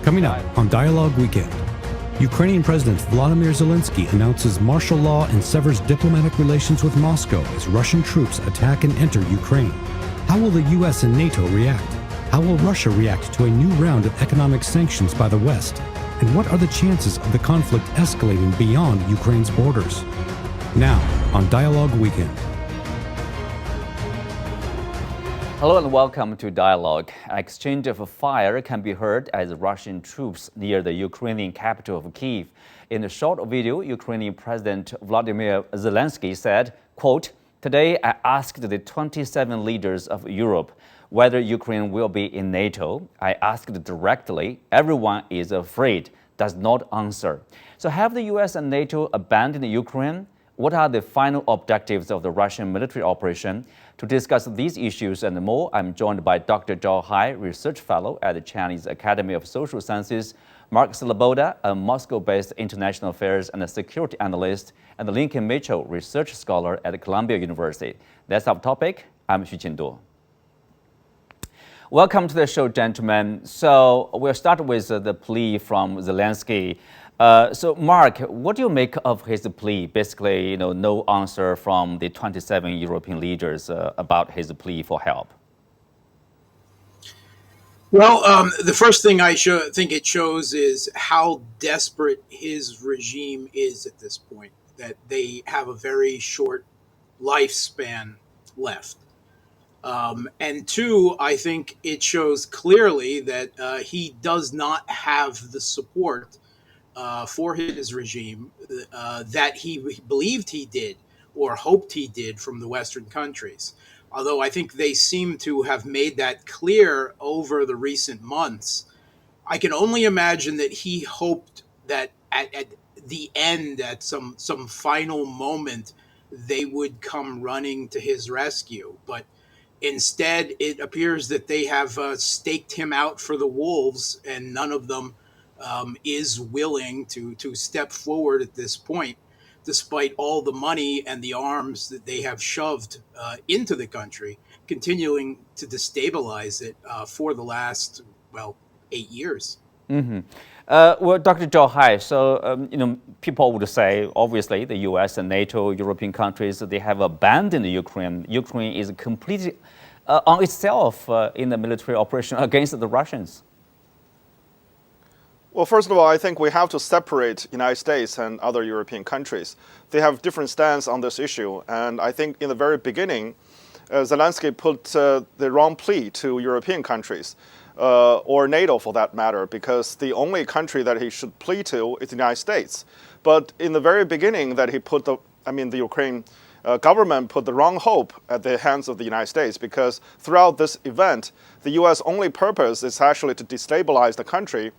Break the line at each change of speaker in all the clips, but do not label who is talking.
Coming up on Dialogue Weekend, Ukrainian President Vladimir Zelenskyy announces martial law and severs diplomatic relations with Moscow as Russian troops attack and enter Ukraine. How will the U.S. and NATO react? How will Russia react to a new round of economic sanctions by the West? And what are the chances of the conflict escalating beyond Ukraine's borders? Now, on Dialogue Weekend.
Hello and welcome to Dialogue. An exchange of fire can be heard as Russian troops near the Ukrainian capital of Kyiv. In a short video, Ukrainian President Volodymyr Zelenskyy said, quote, "Today I asked the 27 leaders of Europe whether Ukraine will be in NATO. I asked directly. Everyone is afraid, does not answer." So have the US and NATO abandoned Ukraine? What are the final objectives of the Russian military operation? To discuss these issues and more, I'm joined by Dr. Zhao Hai, Research Fellow at the Chinese Academy of Social Sciences, Mark Sloboda, a Moscow-based international affairs and a security analyst, and Lincoln Mitchell, Research Scholar at Columbia University. That's our topic. I'm Xu Qinduo. Welcome to the show, gentlemen. So we'll start with the plea from Zelensky. So, Mark, what do you make of his plea? Basically, no answer from the 27 European leaders about his plea for help.
Well, the first thing I think it shows is how desperate his regime is at this point, that they have a very short lifespan left. And two, I think it shows clearly that he does not have the support for his regime that he believed he did or hoped he did from the Western countries. Although I think they seem to have made that clear over the recent months, I can only imagine that he hoped that at the end, at some final moment, they would come running to his rescue. But instead, it appears that they have staked him out for the wolves, and none of them is willing to step forward at this point, despite all the money and the arms that they have shoved into the country, continuing to destabilize it for the last, 8 years.
Mm-hmm. Well, Dr. Zhao Hai, so, people would say, obviously, the U.S. and NATO, European countries, they have abandoned Ukraine. Ukraine is completely on itself in the military operation against the Russians.
Well, first of all, I think we have to separate United States and other European countries. They have different stance on this issue. And I think in the very beginning, Zelensky put the wrong plea to European countries, or NATO for that matter, because the only country that he should plea to is the United States. But in the very beginning that he put the Ukraine government put the wrong hope at the hands of the United States, because throughout this event, the U.S. only purpose is actually to destabilize the country,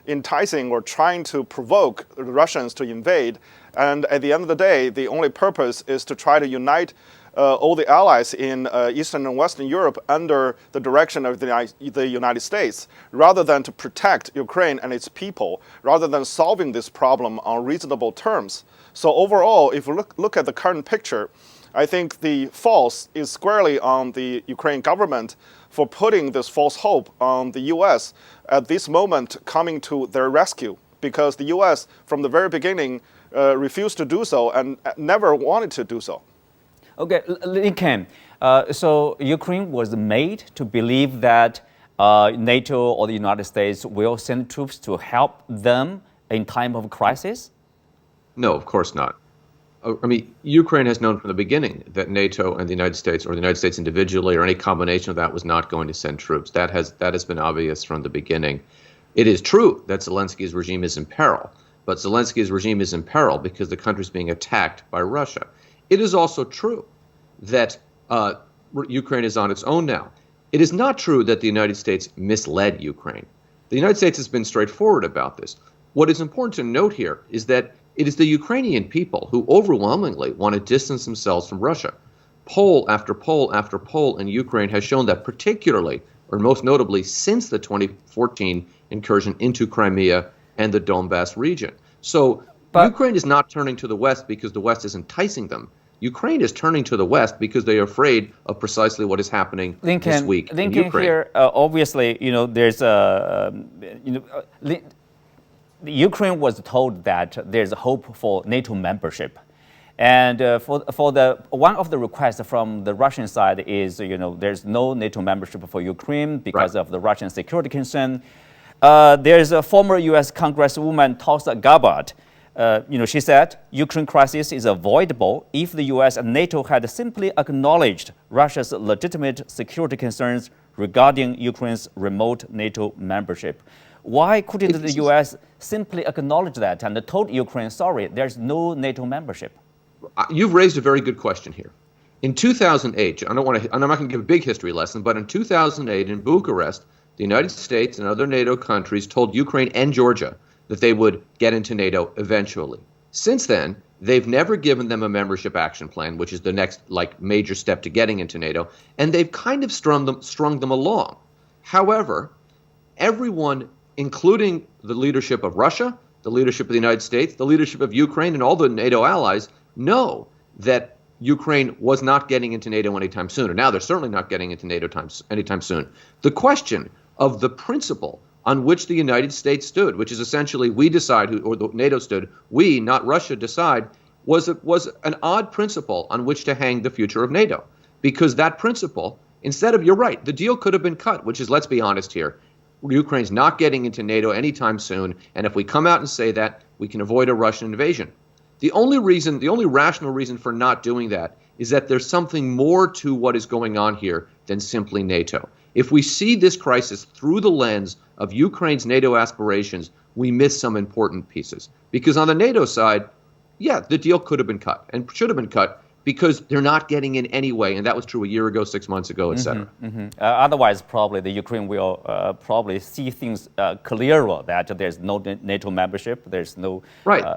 enticing or trying to provoke the Russians to invade. And at the end of the day, the only purpose is to try to unite all the allies in Eastern and Western Europe under the direction of the United States, rather than to protect Ukraine and its people, rather than solving this problem on reasonable terms. So overall, if we look at the current picture, I think the fault is squarely on the Ukraine government for putting this false hope on the U.S. at this moment coming to their rescue, because the U.S. from the very beginning refused to do so and never wanted to do so.
Okay, Lincoln, so Ukraine was made to believe that NATO or the United States will send troops to help them in time of crisis?
No, of course not. I mean, Ukraine has known from the beginning that NATO and the United States, or the United States individually, or any combination of that, was not going to send troops. That has been obvious from the beginning. It is true that Zelensky's regime is in peril, but Zelensky's regime is in peril because the country is being attacked by Russia. It is also true that Ukraine is on its own now. It is not true that the United States misled Ukraine. The United States has been straightforward about this. What is important to note here is that it is the Ukrainian people who overwhelmingly want to distance themselves from Russia. Poll after poll after poll in Ukraine has shown that, particularly, or most notably, since the 2014 incursion into Crimea and the Donbass region. So Ukraine is not turning to the West because the West is enticing them. Ukraine is turning to the West because they are afraid of precisely what is happening this week in Ukraine.
Here, obviously, there's Ukraine was told that there's hope for NATO membership. And for the one of the requests from the Russian side is, there's no NATO membership for Ukraine because of the Russian security concern. There's a former U.S. Congresswoman, Tulsi Gabbard. She said Ukraine crisis is avoidable if the U.S. and NATO had simply acknowledged Russia's legitimate security concerns regarding Ukraine's remote NATO membership. Why couldn't the U.S. simply acknowledge that and told Ukraine, sorry, there's no NATO membership?
You've raised a very good question here. In 2008, I'm not going to give a big history lesson, but in 2008 in Bucharest, the United States and other NATO countries told Ukraine and Georgia that they would get into NATO eventually. Since then, they've never given them a membership action plan, which is the next major step to getting into NATO, and they've kind of strung them along. However, everyone, including the leadership of Russia, the leadership of the United States, the leadership of Ukraine, and all the NATO allies know that Ukraine was not getting into NATO anytime soon. Or now they're certainly not getting into NATO anytime soon. The question of the principle on which the United States stood, which is essentially we decide who, or the NATO stood, we, not Russia, decide, was an odd principle on which to hang the future of NATO. Because that principle, instead of, you're right, the deal could have been cut, which is, let's be honest here, Ukraine's not getting into NATO anytime soon, and if we come out and say that, we can avoid a Russian invasion. The only rational reason for not doing that is that there's something more to what is going on here than simply NATO. If we see this crisis through the lens of Ukraine's NATO aspirations, we miss some important pieces. Because on the NATO side, yeah, the deal could have been cut and should have been cut because they're not getting in anyway, and that was true a year ago, 6 months ago, et cetera.
Otherwise, probably the Ukraine will probably see things clearer, that there's no NATO membership, there's no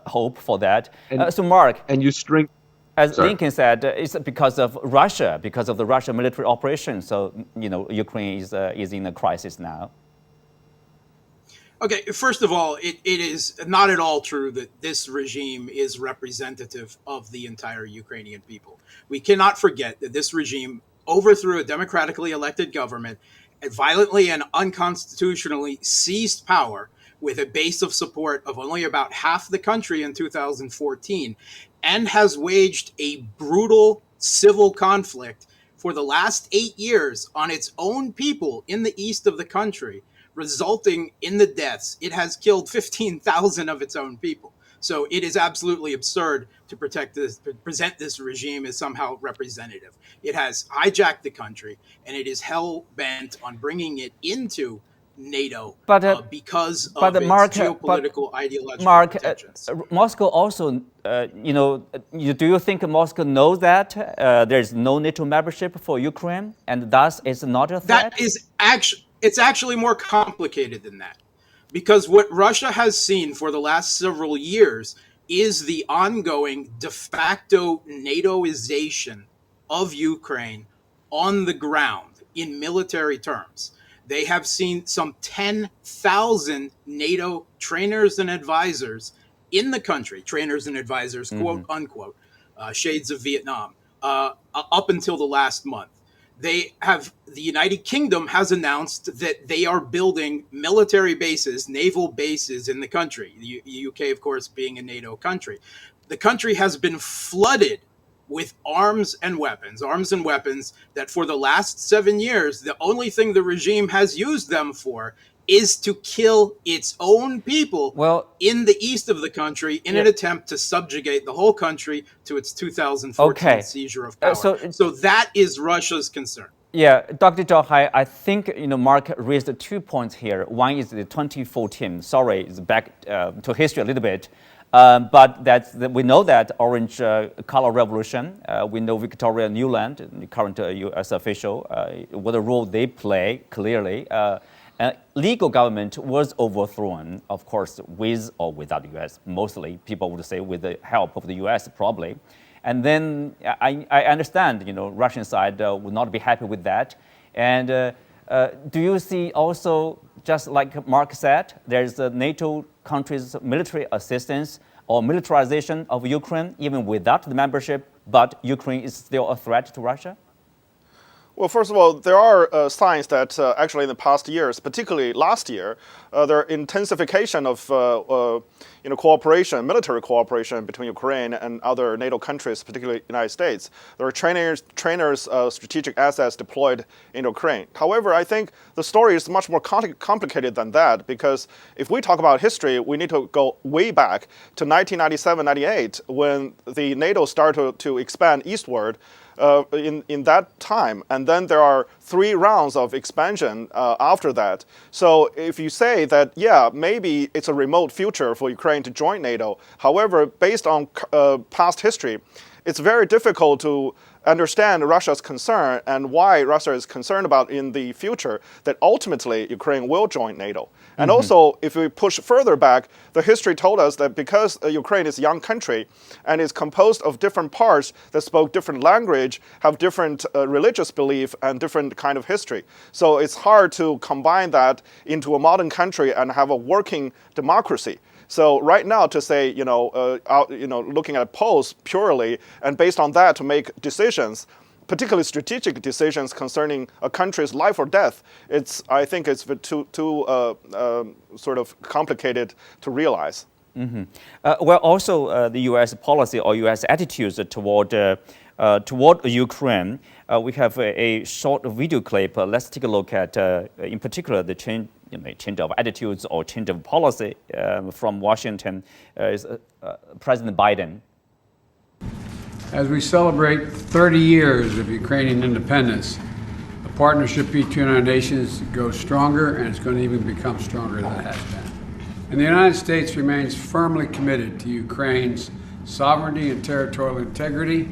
hope for that. So, Mark,
and you string,
as Lincoln said, it's because of Russia, because of the Russian military operation. So, Ukraine is in a crisis now.
Okay, first of all, it is not at all true that this regime is representative of the entire Ukrainian people. We cannot forget that this regime overthrew a democratically elected government and violently and unconstitutionally seized power with a base of support of only about half the country in 2014, and has waged a brutal civil conflict for the last 8 years on its own people in the east of the country, resulting in the deaths. It has killed 15,000 of its own people. So it is absolutely absurd to present this regime as somehow representative. It has hijacked the country, and it is hell-bent on bringing it into NATO because of its geopolitical, ideological intentions.
Moscow also, do you think Moscow knows that there's no NATO membership for Ukraine, and thus it's not a threat?
It's actually more complicated than that, because what Russia has seen for the last several years is the ongoing de facto NATOization of Ukraine on the ground in military terms. They have seen some 10,000 NATO trainers and advisors in the country, trainers and advisors, quote unquote, shades of Vietnam, up until the last month. The United Kingdom has announced that they are building military bases, naval bases in the country. The UK, of course, being a NATO country. The country has been flooded with arms and weapons that for the last 7 years, the only thing the regime has used them for is to kill its own people in the east of the country in an attempt to subjugate the whole country to its 2014 seizure of power. So that is Russia's concern.
Yeah, Dr. Zhao, I think Mark raised 2 points here. One is the 2014. Sorry, it's back to history a little bit. But we know that Orange Color Revolution. We know Victoria Nuland, the current U.S. official, what a role they play clearly. Legal government was overthrown, of course, with or without the U.S. Mostly, people would say with the help of the U.S. probably. And then I understand, Russian side would not be happy with that. And do you see also, just like Mark said, there's a NATO countries' military assistance or militarization of Ukraine, even without the membership, but Ukraine is still a threat to Russia?
Well, first of all, there are signs that actually in the past years, particularly last year, there are intensification of cooperation, military cooperation between Ukraine and other NATO countries, particularly the United States. There are trainers, strategic assets deployed in Ukraine. However, I think the story is much more complicated than that, because if we talk about history, we need to go way back to 1997-98 when the NATO started to expand eastward. In that time, and then there are 3 rounds of expansion after that. So if you say that, yeah, maybe it's a remote future for Ukraine to join NATO, however, based on past history, it's very difficult to understand Russia's concern and why Russia is concerned about in the future that ultimately Ukraine will join NATO. And also, if we push further back, the history told us that because Ukraine is a young country and is composed of different parts that spoke different language, have different religious belief and different kind of history. So it's hard to combine that into a modern country and have a working democracy. So right now to say, looking at polls purely and based on that to make decisions, particularly strategic decisions concerning a country's life or death, I think it's too sort of complicated to realize.
Well, also the U.S. policy or U.S. attitudes toward Ukraine. We have a short video clip. Let's take a look at, in particular, the change of attitudes or change of policy from Washington. President Biden.
As we celebrate 30 years of Ukrainian independence, the partnership between our nations grows stronger, and it's going to even become stronger than it has been. And the United States remains firmly committed to Ukraine's sovereignty and territorial integrity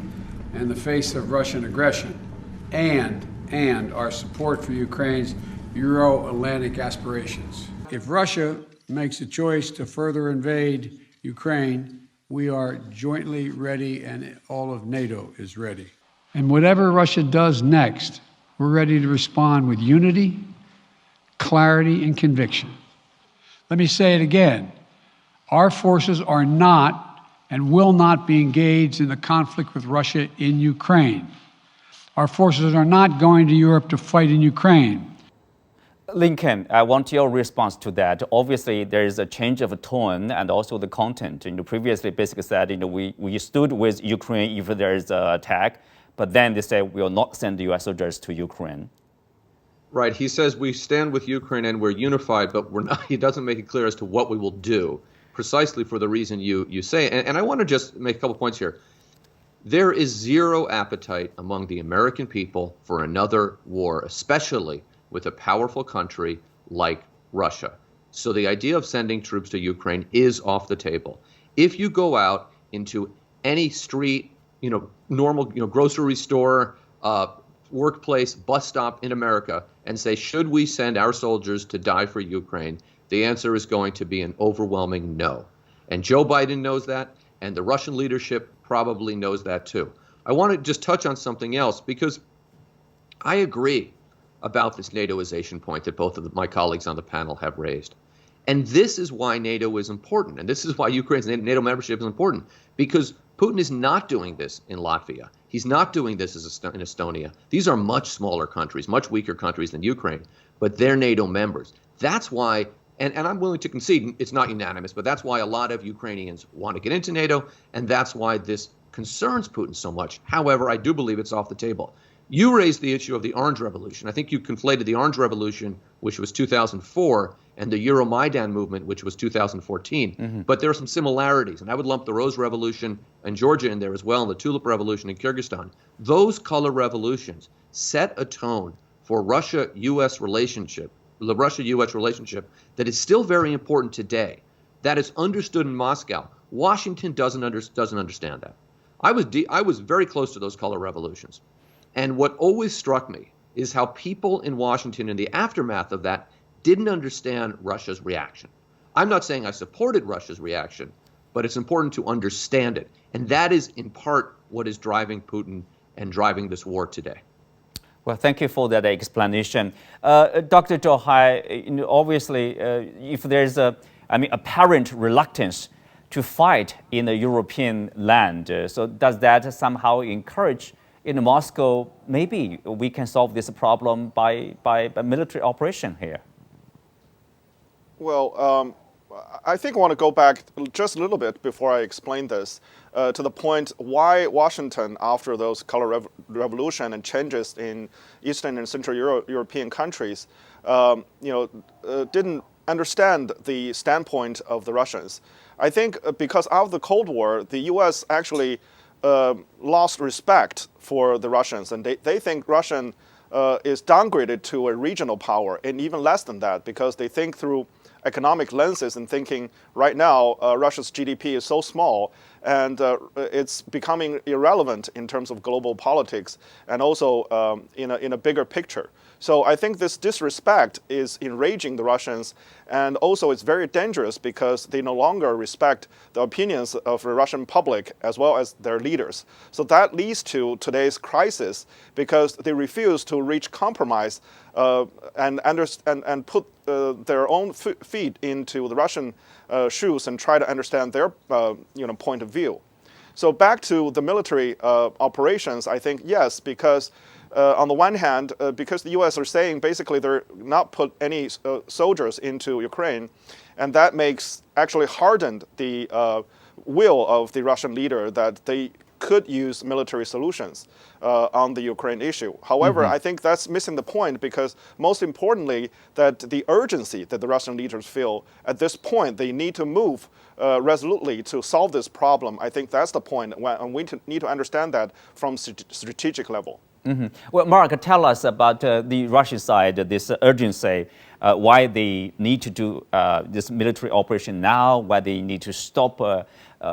in the face of Russian aggression, and our support for Ukraine's Euro-Atlantic aspirations. If Russia makes a choice to further invade Ukraine, we are jointly ready, and all of NATO is ready. And whatever Russia does next, we're ready to respond with unity, clarity, and conviction. Let me say it again. Our forces are not and will not be engaged in the conflict with Russia in Ukraine. Our forces are not going to Europe to fight in Ukraine.
Lincoln, I want your response to that. Obviously, there is a change of tone and also the content. Previously, basically said, we stood with Ukraine if there is an attack, but then they say we will not send U.S. soldiers to Ukraine.
Right. He says we stand with Ukraine and we're unified, but we're not. He doesn't make it clear as to what we will do, precisely for the reason you say. And I want to just make a couple points here. There is zero appetite among the American people for another war, especially with a powerful country like Russia. So the idea of sending troops to Ukraine is off the table. If you go out into any street, normal, grocery store, workplace, bus stop in America and say, should we send our soldiers to die for Ukraine? The answer is going to be an overwhelming no. And Joe Biden knows that, and the Russian leadership probably knows that too. I want to just touch on something else, because I agree about this NATOization point that both of my colleagues on the panel have raised. And this is why NATO is important, and this is why Ukraine's NATO membership is important, because Putin is not doing this in Latvia. He's not doing this in Estonia. These are much smaller countries, much weaker countries than Ukraine, but they're NATO members. That's why, and I'm willing to concede it's not unanimous, but that's why a lot of Ukrainians want to get into NATO, and that's why this concerns Putin so much. However, I do believe it's off the table. You raised the issue of the Orange Revolution. I think you conflated the Orange Revolution, which was 2004, and the Euromaidan movement, which was 2014. But there are some similarities, and I would lump the Rose Revolution in Georgia in there as well, and the Tulip Revolution in Kyrgyzstan. Those color revolutions set a tone for Russia-U.S. relationship, the Russia-U.S. relationship that is still very important today. That is understood in Moscow. Washington doesn't understand that. I was very close to those color revolutions. And what always struck me is how people in Washington in the aftermath of that didn't understand Russia's reaction. I'm not saying I supported Russia's reaction, but it's important to understand it. And that is in part what is driving Putin and driving this war today.
Well, thank you for that explanation. Dr. Zhou Hai, obviously, if there's apparent reluctance to fight in the European land. So does that somehow encourage in Moscow, maybe we can solve this problem by a military operation here?
Well, I think I want to go back just a little bit before I explain this to the point why Washington, after those color revolution and changes in Eastern and Central European countries, didn't understand the standpoint of the Russians. I think because of the Cold War, the U.S. actually lost respect for the Russians, and they think Russian is downgraded to a regional power, and even less than that, because they think through economic lenses and thinking right now Russia's GDP is so small and it's becoming irrelevant in terms of global politics and also in a bigger picture. So I think this disrespect is enraging the Russians, and also it's very dangerous because they no longer respect the opinions of the Russian public as well as their leaders. So that leads to today's crisis because they refuse to reach compromise and put their own feet into the Russian shoes and try to understand their point of view. So back to the military operations, I think yes, because on the one hand, because the U.S. are saying basically they're not put any soldiers into Ukraine, and that makes actually hardened the will of the Russian leader that they could use military solutions on the Ukraine issue. However, I think that's missing the point because most importantly, that the urgency that the Russian leaders feel at this point, they need to move resolutely to solve this problem. I think that's the point, and we need to understand that from strategic level.
Well, Mark, tell us about the Russian side, this urgency, why they need to do this military operation now, why they need to stop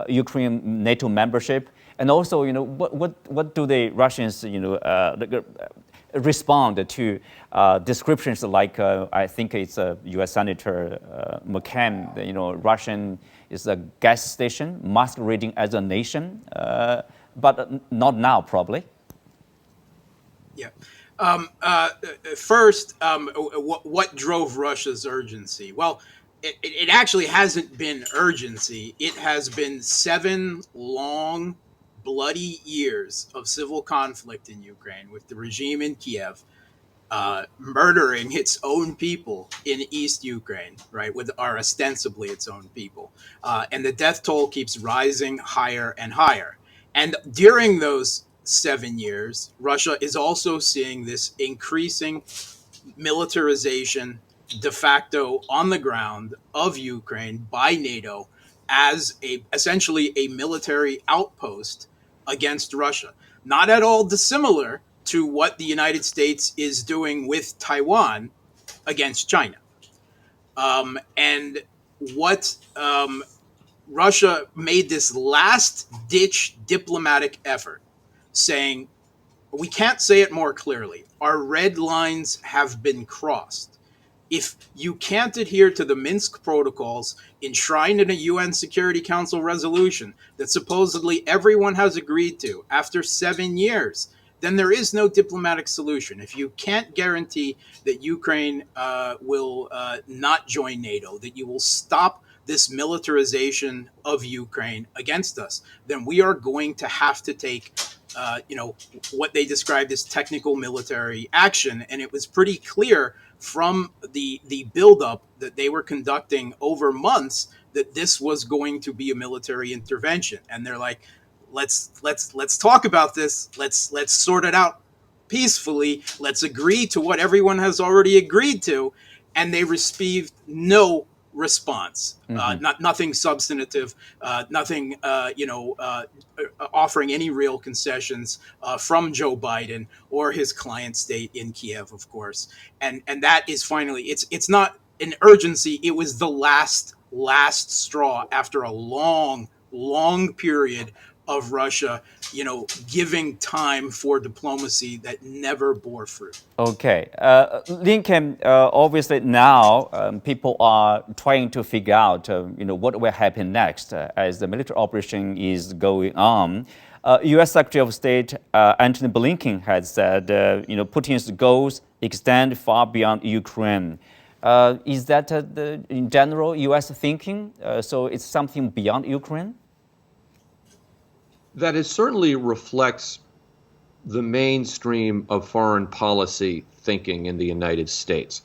Ukraine NATO membership, and also, what do the Russians, respond to descriptions like I think it's U.S. Senator McCain, Russian is a gas station masquerading as a nation, but not now probably.
Yeah. First, what drove Russia's urgency? Well, it actually hasn't been urgency. It has been 7 long, bloody years of civil conflict in Ukraine with the regime in Kyiv murdering its own people in East Ukraine, right, are ostensibly its own people. And the death toll keeps rising higher and higher. And during those 7 years, Russia is also seeing this increasing militarization de facto on the ground of Ukraine by NATO as essentially a military outpost against Russia. Not at all dissimilar to what the United States is doing with Taiwan against China. And what Russia made this last-ditch diplomatic effort, saying, we can't say it more clearly, our red lines have been crossed. If you can't adhere to the Minsk protocols enshrined in a UN Security Council resolution that supposedly everyone has agreed to after 7 years, then there is no diplomatic solution. If you can't guarantee that Ukraine will not join NATO, that you will stop this militarization of Ukraine against us, then we are going to have to take what they described as technical military action. And it was pretty clear from the buildup that they were conducting over months that this was going to be a military intervention. And they're like, let's talk about this. Let's sort it out peacefully. Let's agree to what everyone has already agreed to. And they received no response, nothing substantive, nothing, offering any real concessions from Joe Biden or his client state in Kyiv, of course. And that is finally, it's not an urgency. It was the last straw after a long period of Russia, giving time for diplomacy that never bore fruit.
Okay. Lincoln, obviously now people are trying to figure out, what will happen next as the military operation is going on. U.S. Secretary of State Antony Blinken has said, Putin's goals extend far beyond Ukraine. Is that in general U.S. thinking? So it's something beyond Ukraine?
That it certainly reflects the mainstream of foreign policy thinking in the United States.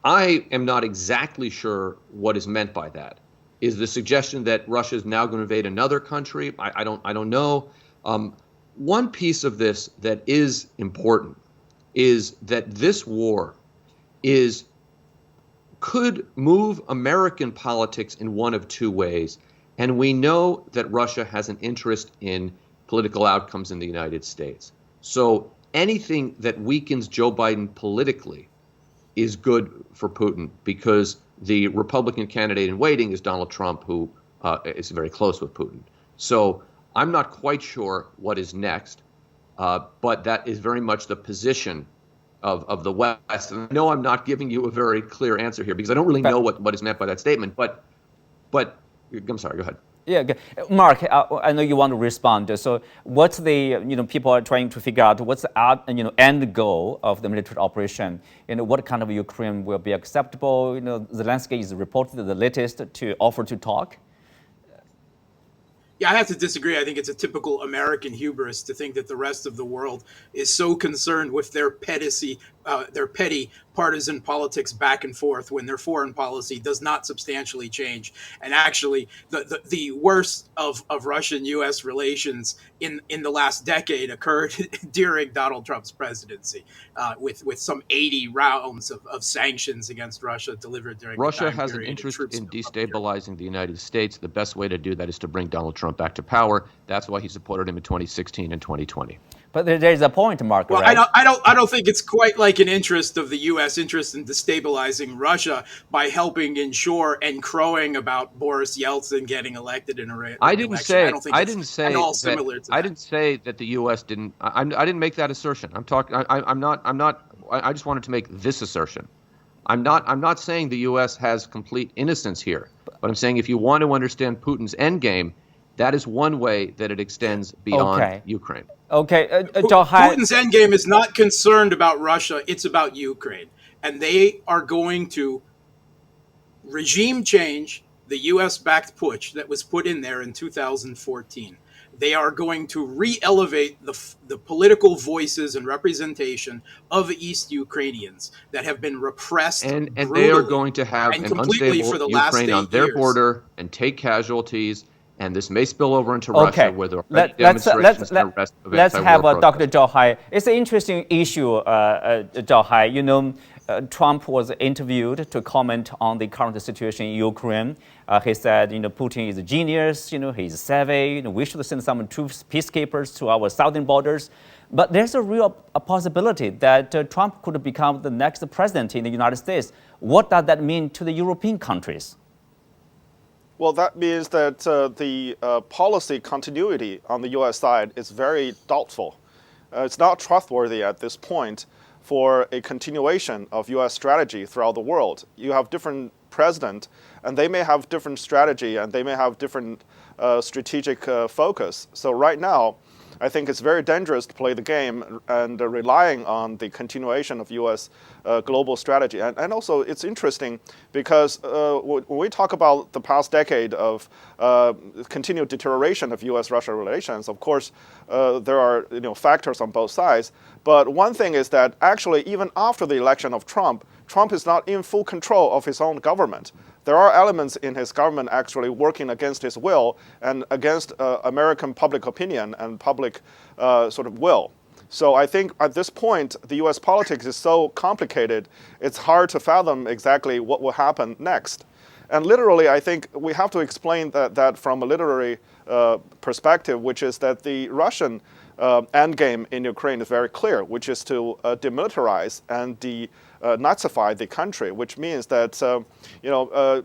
I am not exactly sure what is meant by that. Is the suggestion that Russia is now going to invade another country? I don't know. One piece of this that is important is that this war could move American politics in one of two ways. And we know that Russia has an interest in political outcomes in the United States. So anything that weakens Joe Biden politically is good for Putin, because the Republican candidate in waiting is Donald Trump, who is very close with Putin. So I'm not quite sure what is next, but that is very much the position of the West. And I know I'm not giving you a very clear answer here because I don't really know what is meant by that statement, but I'm sorry, go ahead.
Yeah, Mark, I know you want to respond. So what's the, people are trying to figure out what's the end goal of the military operation? What kind of Ukraine will be acceptable? Zelensky is reported the latest to offer to talk.
Yeah, I have to disagree. I think it's a typical American hubris to think that the rest of the world is so concerned with their petty partisan politics back and forth when their foreign policy does not substantially change. And actually, the worst of Russian-U.S. relations in the last decade occurred during Donald Trump's presidency, with some 80 rounds of sanctions against Russia delivered during
Russia has an interest in destabilizing the United States. The best way to do that is to bring Donald Trump back to power. That's why he supported him in 2016 and 2020.
But there's a point, Mark.
Well,
right?
I don't think it's quite like an interest of the U.S. interest in destabilizing Russia by helping ensure and crowing about Boris Yeltsin getting elected in a election. I didn't say
that the U.S. didn't. I didn't make that assertion. I'm talking. I'm not. I just wanted to make this assertion. I'm not saying the U.S. has complete innocence here, but I'm saying if you want to understand Putin's endgame, that is one way that it extends beyond Ukraine.
Okay,
Putin's endgame is not concerned about Russia, it's about Ukraine. And they are going to regime change the U.S.-backed putsch that was put in there in 2014. They are going to re-elevate the political voices and representation of East Ukrainians that have been repressed
and they are going to have an unstable
for the last
Ukraine on their border and take casualties. And this may spill over into Russia, where there are demonstrations and arrests of
let's have
anti-war
Dr. Zhao Hai. It's an interesting issue, Zhao Hai. Trump was interviewed to comment on the current situation in Ukraine. He said, Putin is a genius, he's savvy, we should send some troops, peacekeepers to our southern borders. But there's a real possibility that Trump could become the next president in the United States. What does that mean to the European countries?
Well, that means that the policy continuity on the U.S. side is very doubtful. It's not trustworthy at this point for a continuation of U.S. strategy throughout the world. You have different presidents, and they may have different strategy, and they may have different strategic focus. So right now, I think it's very dangerous to play the game and relying on the continuation of U.S. Global strategy. And also, it's interesting because when we talk about the past decade of continued deterioration of U.S.-Russia relations, of course, there are factors on both sides. But one thing is that actually, even after the election of Trump is not in full control of his own government. There are elements in his government actually working against his will and against American public opinion and public sort of will. So I think at this point, the U.S. politics is so complicated, it's hard to fathom exactly what will happen next. And literally, I think we have to explain that from a literary perspective, which is that the Russian endgame in Ukraine is very clear, which is to demilitarize and Nazify the country, which means that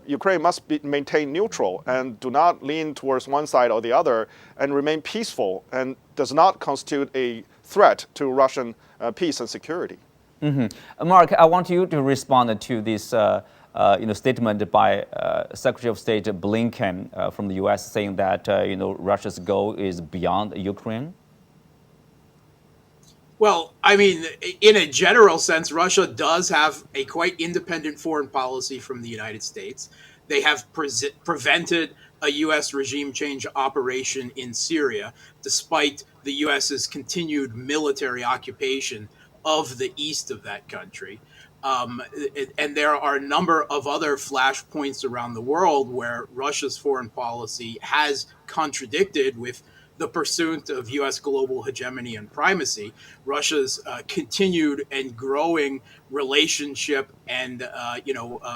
Ukraine must maintain neutral and do not lean towards one side or the other and remain peaceful and does not constitute a threat to Russian peace and security.
Mm-hmm. Mark, I want you to respond to this statement by Secretary of State Blinken from the U.S. saying that Russia's goal is beyond Ukraine.
Well, I mean, in a general sense, Russia does have a quite independent foreign policy from the United States. They have prevented a U.S. regime change operation in Syria, despite the U.S.'s continued military occupation of the east of that country. And there are a number of other flashpoints around the world where Russia's foreign policy has contradicted with the pursuit of U.S. global hegemony and primacy. Russia's continued and growing relationship and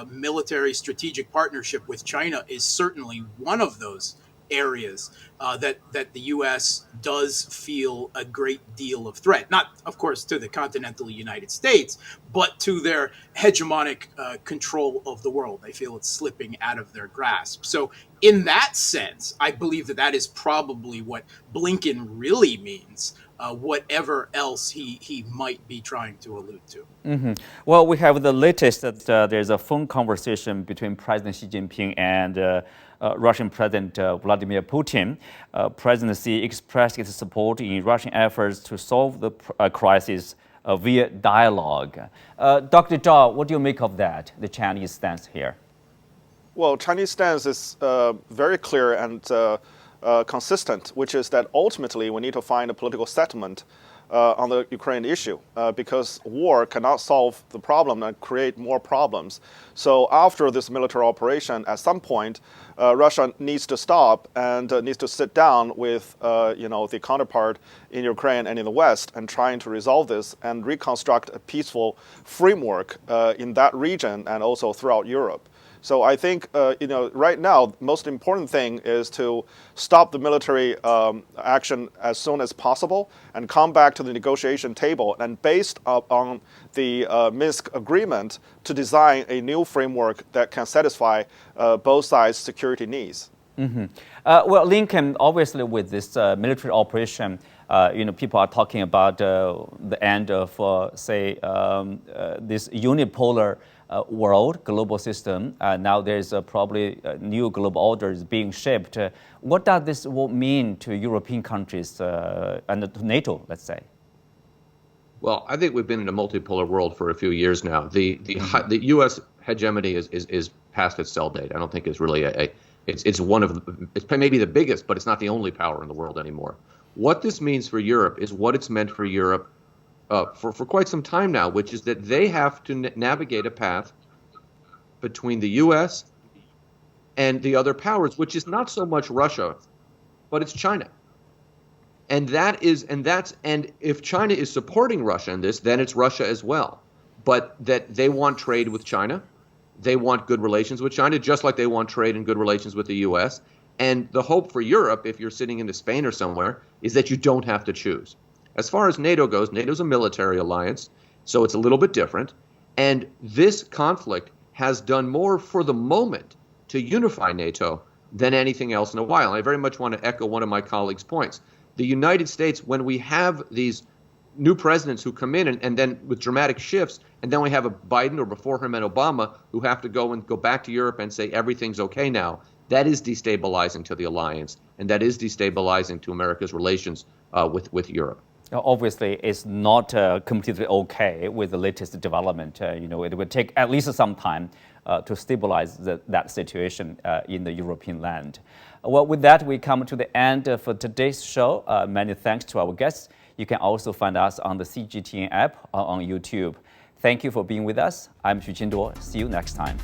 military strategic partnership with China is certainly one of those areas that the U.S. does feel a great deal of threat. Not, of course, to the continental United States, but to their hegemonic control of the world. They feel it's slipping out of their grasp. So in that sense, I believe that is probably what Blinken really means, whatever else he might be trying to allude to.
Mm-hmm. Well, we have the latest that there's a phone conversation between President Xi Jinping and Russian President Vladimir Putin. President Xi expressed its support in Russian efforts to solve the crisis via dialogue. Dr. Zhao, what do you make of that, the Chinese stance here?
Well, Chinese stance is very clear and consistent, which is that ultimately we need to find a political settlement on the Ukraine issue because war cannot solve the problem and create more problems. So after this military operation, at some point, Russia needs to stop and needs to sit down with the counterpart in Ukraine and in the West and trying to resolve this and reconstruct a peaceful framework in that region and also throughout Europe. So I think, right now, the most important thing is to stop the military action as soon as possible and come back to the negotiation table and based on the Minsk agreement to design a new framework that can satisfy both sides' security needs.
Mm-hmm. Well, Lincoln, obviously with this military operation, people are talking about the end of, this unipolar world, global system. Now there's probably new global orders being shaped. What does this mean to European countries and to NATO, let's say?
Well, I think we've been in a multipolar world for a few years now. The U.S. hegemony is past its sell date. I don't think it's really it's maybe the biggest, but it's not the only power in the world anymore. What this means for Europe is what it's meant for Europe for quite some time now, which is that they have to navigate a path between the U.S. and the other powers, which is not so much Russia, but it's China. And if China is supporting Russia in this, then it's Russia as well. But that they want trade with China, they want good relations with China, just like they want trade and good relations with the U.S. And the hope for Europe, if you're sitting in Spain or somewhere, is that you don't have to choose. As far as NATO goes, NATO's a military alliance, so it's a little bit different. And this conflict has done more for the moment to unify NATO than anything else in a while. And I very much want to echo one of my colleagues' points. The United States, when we have these new presidents who come in and then with dramatic shifts, and then we have a Biden or before him an Obama who have to go back to Europe and say everything's okay now, that is destabilizing to the alliance, and that is destabilizing to America's relations with Europe.
Obviously, it's not completely okay with the latest development. It will take at least some time to stabilize that situation in the European land. Well, with that, we come to the end of today's show. Many thanks to our guests. You can also find us on the CGTN app or on YouTube. Thank you for being with us. I'm Xu Qinduo. See you next time.